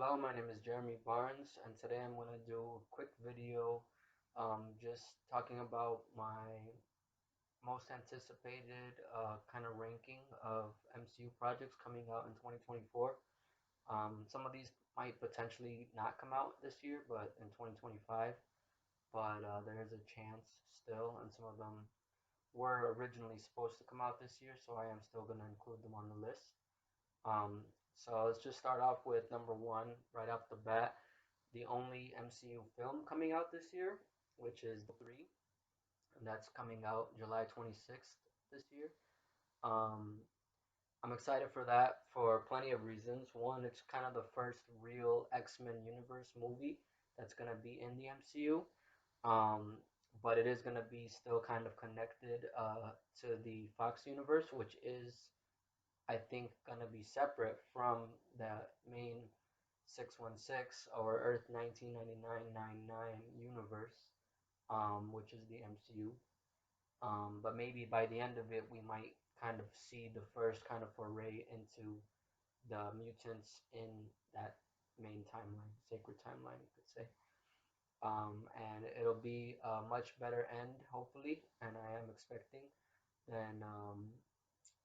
Hello, my name is Jeremy Barnes, and today I'm going to do a quick video just talking about my most anticipated kind of ranking of MCU projects coming out in 2024. Some of these might potentially not come out this year, but in 2025, but there is a chance still, and some of them were originally supposed to come out this year, so I am still going to include them on the list. Um, so let's just start off with number one right off the bat, the only MCU film coming out this year, which is 3, and that's coming out July 26th this year. Um, I'm excited for that for plenty of reasons. One, it's kind of the first real X-Men universe movie that's going to be in the MCU, um, but it is going to be still kind of connected to the Fox universe, which is I think gonna be separate from the main 616 or Earth 1999 universe, which is the MCU. But maybe by the end of it, we might kind of see the first kind of foray into the mutants in that main timeline, sacred timeline, you could say. And it'll be a much better end, hopefully, and I am expecting than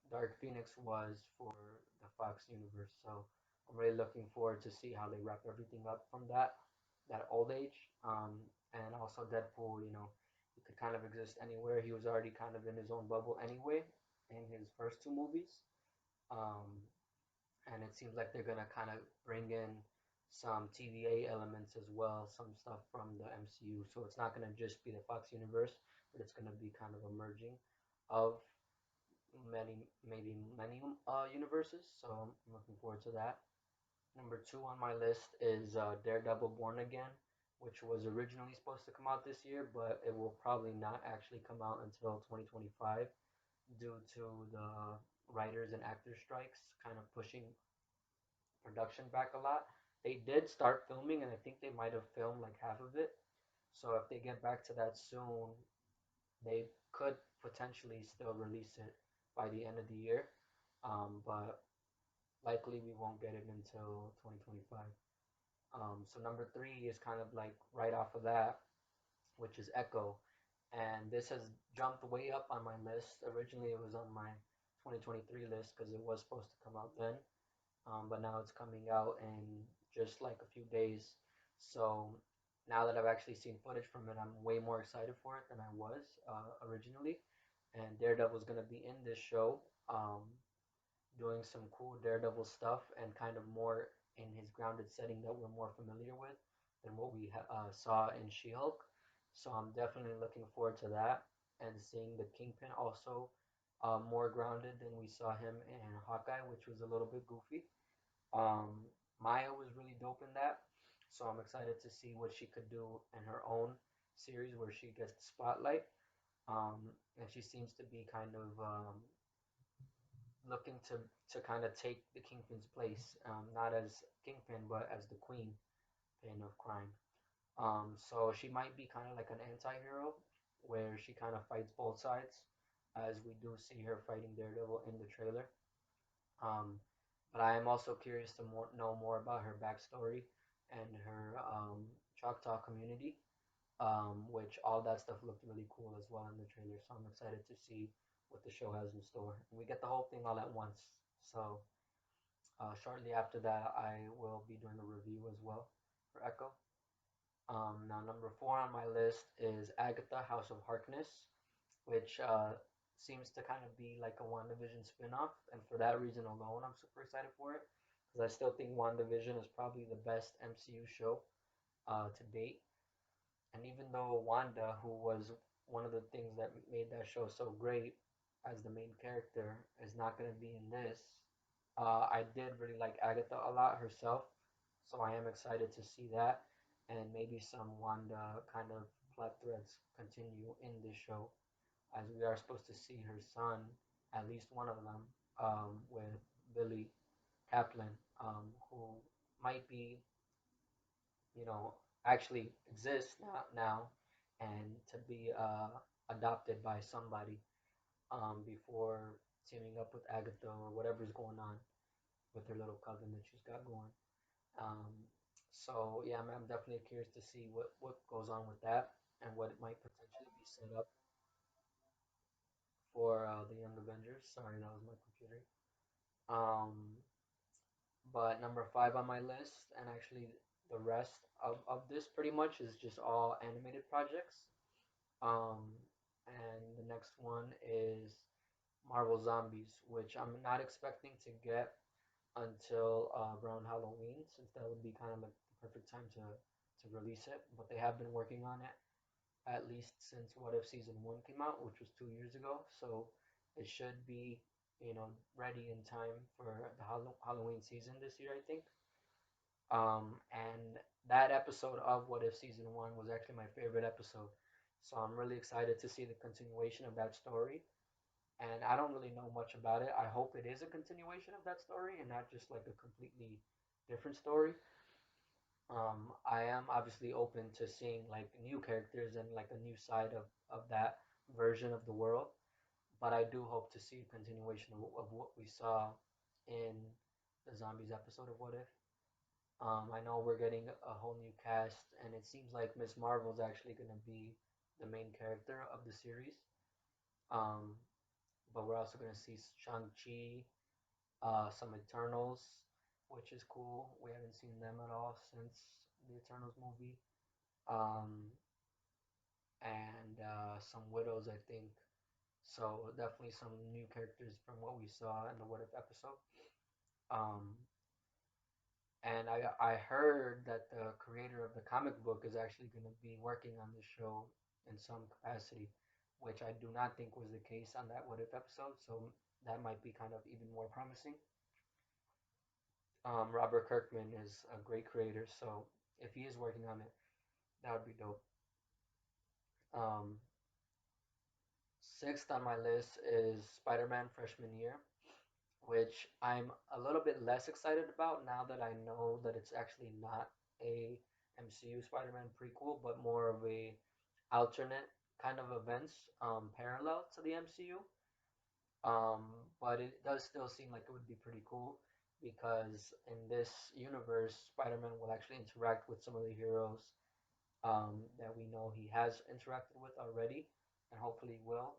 Dark Phoenix was for the Fox universe. So I'm really looking forward to see how they wrap everything up from that old age. And also Deadpool, he could kind of exist anywhere. He was already kind of in his own bubble anyway in his first two movies. Um, and it seems like they're gonna kind of bring in some TVA elements as well, some stuff from the MCU. So it's not gonna just be the Fox universe, but it's gonna be kind of a merging of many universes. So I'm looking forward to that. Number two on my list is Daredevil Born Again, which was originally supposed to come out this year, but it will probably not actually come out until 2025 due to the writers and actors strikes kind of pushing production back a lot. They did start filming, and I think they might have filmed like half of it. So if they get back to that soon, they could potentially still release it by the end of the year, but likely we won't get it until 2025. So number three is kind of like right off of that, which is Echo, and this has jumped way up on my list. Originally, it was on my 2023 list because it was supposed to come out then, but now it's coming out in just like a few days. So now that I've actually seen footage from it, I'm way more excited for it than I was originally. And Daredevil's gonna be in this show, doing some cool Daredevil stuff and kind of more in his grounded setting that we're more familiar with than what we saw in She-Hulk. So I'm definitely looking forward to that and seeing the Kingpin also more grounded than we saw him in Hawkeye, which was a little bit goofy. Maya was really dope in that, so I'm excited to see what she could do in her own series where she gets the spotlight. And she seems to be kind of looking to kind of take the Kingpin's place, not as Kingpin but as the Queen Pin of crime. So she might be kind of like an anti-hero where she kind of fights both sides, as we do see her fighting Daredevil in the trailer. Um, but I am also curious to know more about her backstory and her Choctaw community, which all that stuff looked really cool as well in the trailer. So I'm excited to see what the show has in store. And we get the whole thing all at once. So shortly after that, I will be doing a review as well for Echo. Now, number four on my list is Agatha, House of Harkness, which seems to kind of be like a WandaVision spin-off. And for that reason alone, I'm super excited for it. Because I still think WandaVision is probably the best MCU show to date. And even though Wanda, who was one of the things that made that show so great as the main character, is not going to be in this, I did really like Agatha a lot herself. So I am excited to see that. And maybe some Wanda kind of plot threads continue in this show, as we are supposed to see her son, at least one of them, with Billy Kaplan, who might be, actually exists now and to be adopted by somebody before teaming up with Agatha or whatever's going on with her little coven that she's got going. So yeah, I'm definitely curious to see what goes on with that and what it might potentially be set up for the Young Avengers. Sorry, that was my computer. Um, but number five on my list, and actually the rest of this pretty much is just all animated projects. Um, and the next one is Marvel Zombies, which I'm not expecting to get until around Halloween, since that would be kind of like the perfect time to release it. But they have been working on it at least since What If season one came out, which was 2 years ago. So it should be, ready in time for the Halloween season this year, I think. And that episode of What If season one was actually my favorite episode. So I'm really excited to see the continuation of that story. And I don't really know much about it. I hope it is a continuation of that story and not just like a completely different story. I am obviously open to seeing like new characters and like a new side of that version of the world. But I do hope to see a continuation of what we saw in the zombies episode of What If. I know we're getting a whole new cast, and it seems like Miss Marvel's actually going to be the main character of the series. Um, but we're also going to see Shang-Chi, some Eternals, which is cool. We haven't seen them at all since the Eternals movie. Um, and some Widows, I think. So definitely some new characters from what we saw in the What If episode. Um, and I heard that the creator of the comic book is actually going to be working on the show in some capacity, which I do not think was the case on that What If episode. So that might be kind of even more promising. Robert Kirkman is a great creator, so if he is working on it, that would be dope. Um, Sixth on my list is Spider-Man Freshman Year, which I'm a little bit less excited about now that I know that it's actually not a MCU Spider-Man prequel, but more of a alternate kind of events parallel to the MCU. Um, but it does still seem like it would be pretty cool because in this universe, Spider-Man will actually interact with some of the heroes that we know he has interacted with already, and hopefully will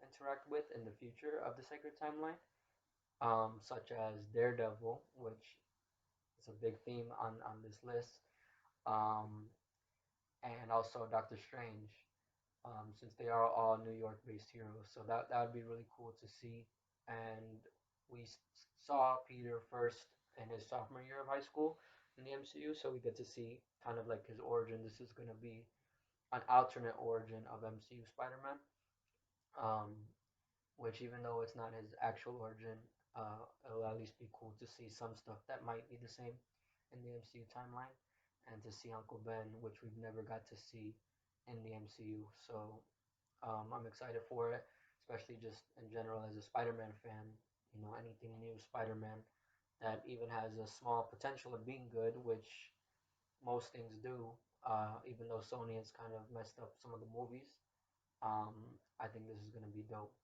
interact with in the future of the Sacred Timeline, such as Daredevil, which is a big theme on this list, um, and also Doctor Strange, since they are all New York-based heroes. So that would be really cool to see. And we saw Peter first in his sophomore year of high school in the MCU, so we get to see kind of like his origin. This is going to be an alternate origin of MCU Spider-Man, um, which even though it's not his actual origin, it'll at least be cool to see some stuff that might be the same in the MCU timeline, and to see Uncle Ben, which we've never got to see in the MCU. So I'm excited for it, especially just in general as a Spider-Man fan. Anything new Spider-Man that even has a small potential of being good, which most things do. Even though Sony has kind of messed up some of the movies, I think this is going to be dope.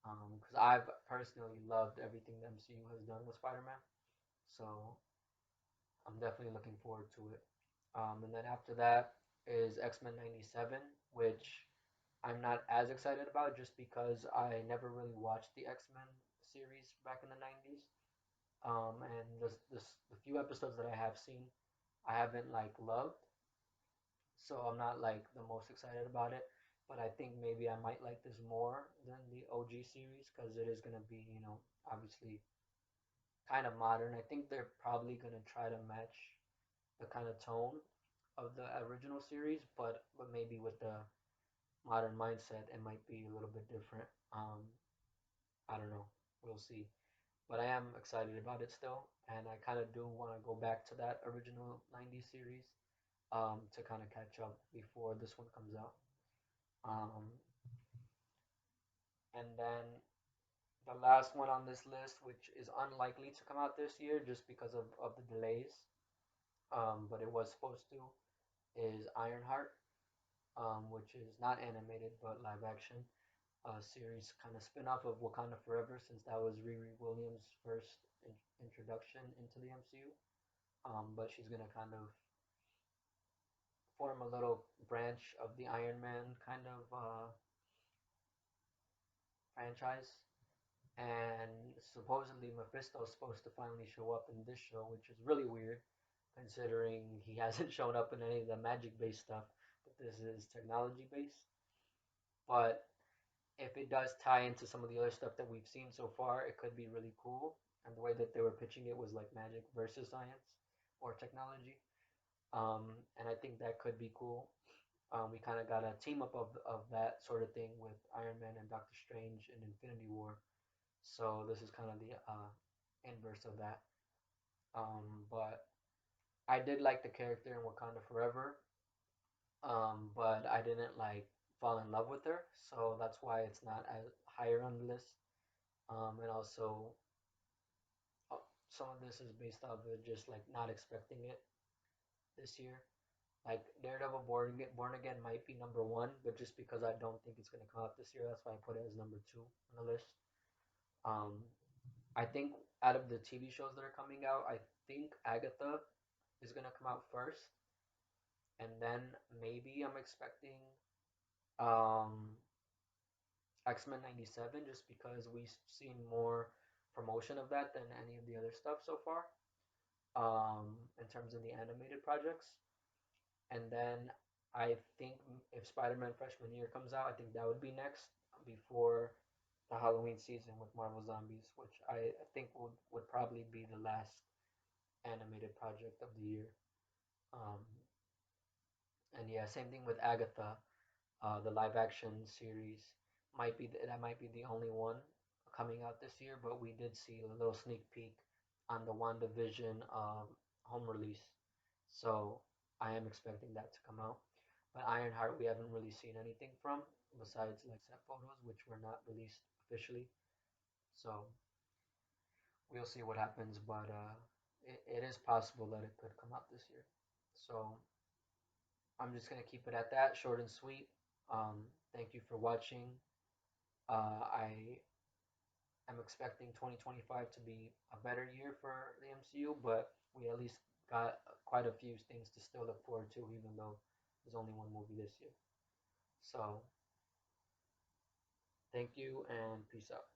Because I've personally loved everything the MCU has done with Spider-Man, so I'm definitely looking forward to it. And then after that is X-Men '97, which I'm not as excited about just because I never really watched the X-Men series back in the '90s. And the few episodes that I have seen, I haven't like loved, so I'm not like the most excited about it. But I think maybe I might like this more than the OG series because it is gonna be, obviously kind of modern. I think they're probably gonna try to match the kind of tone of the original series, but maybe with the modern mindset, it might be a little bit different. I don't know. We'll see. But I am excited about it still, and I kind of do want to go back to that original '90s series to kind of catch up before this one comes out. Um, and then the last one on this list, which is unlikely to come out this year just because of the delays, but it was supposed to, is Ironheart, which is not animated but live action series, kind of spin off of Wakanda Forever, since that was Riri Williams' first introduction into the MCU. But she's gonna kind of form a little branch of the Iron Man kind of franchise. And supposedly Mephisto is supposed to finally show up in this show, which is really weird considering he hasn't shown up in any of the magic based stuff, but this is technology based. But if it does tie into some of the other stuff that we've seen so far, it could be really cool. And the way that they were pitching it was like magic versus science or technology. And I think that could be cool. We kind of got a team up of that sort of thing with Iron Man and Doctor Strange in Infinity War. So this is kind of the inverse of that. But I did like the character in Wakanda Forever, but I didn't like fall in love with her, so that's why it's not as higher on the list. And also, some of this is based off of just like not expecting it this year. Like Daredevil Born Again might be number one, but just because I don't think it's gonna come out this year, that's why I put it as number two on the list. Um, I think out of the TV shows that are coming out, I think Agatha is gonna come out first, and then maybe I'm expecting um, X-Men 97 just because we've seen more promotion of that than any of the other stuff so far in terms of the animated projects. And then I think if Spider-Man Freshman Year comes out, I think that would be next before the Halloween season with Marvel Zombies, which I think would probably be the last animated project of the year. Um, and yeah, same thing with Agatha. The live action series that might be the only one coming out this year, but we did see a little sneak peek on the WandaVision home release, so I am expecting that to come out. But Ironheart, we haven't really seen anything from besides like set photos, which were not released officially. So we'll see what happens, but it is possible that it could come out this year. So I'm just gonna keep it at that, short and sweet. Thank you for watching. I am expecting 2025 to be a better year for the MCU, but we at least got quite a few things to still look forward to, even though there's only one movie this year. So, thank you and peace out.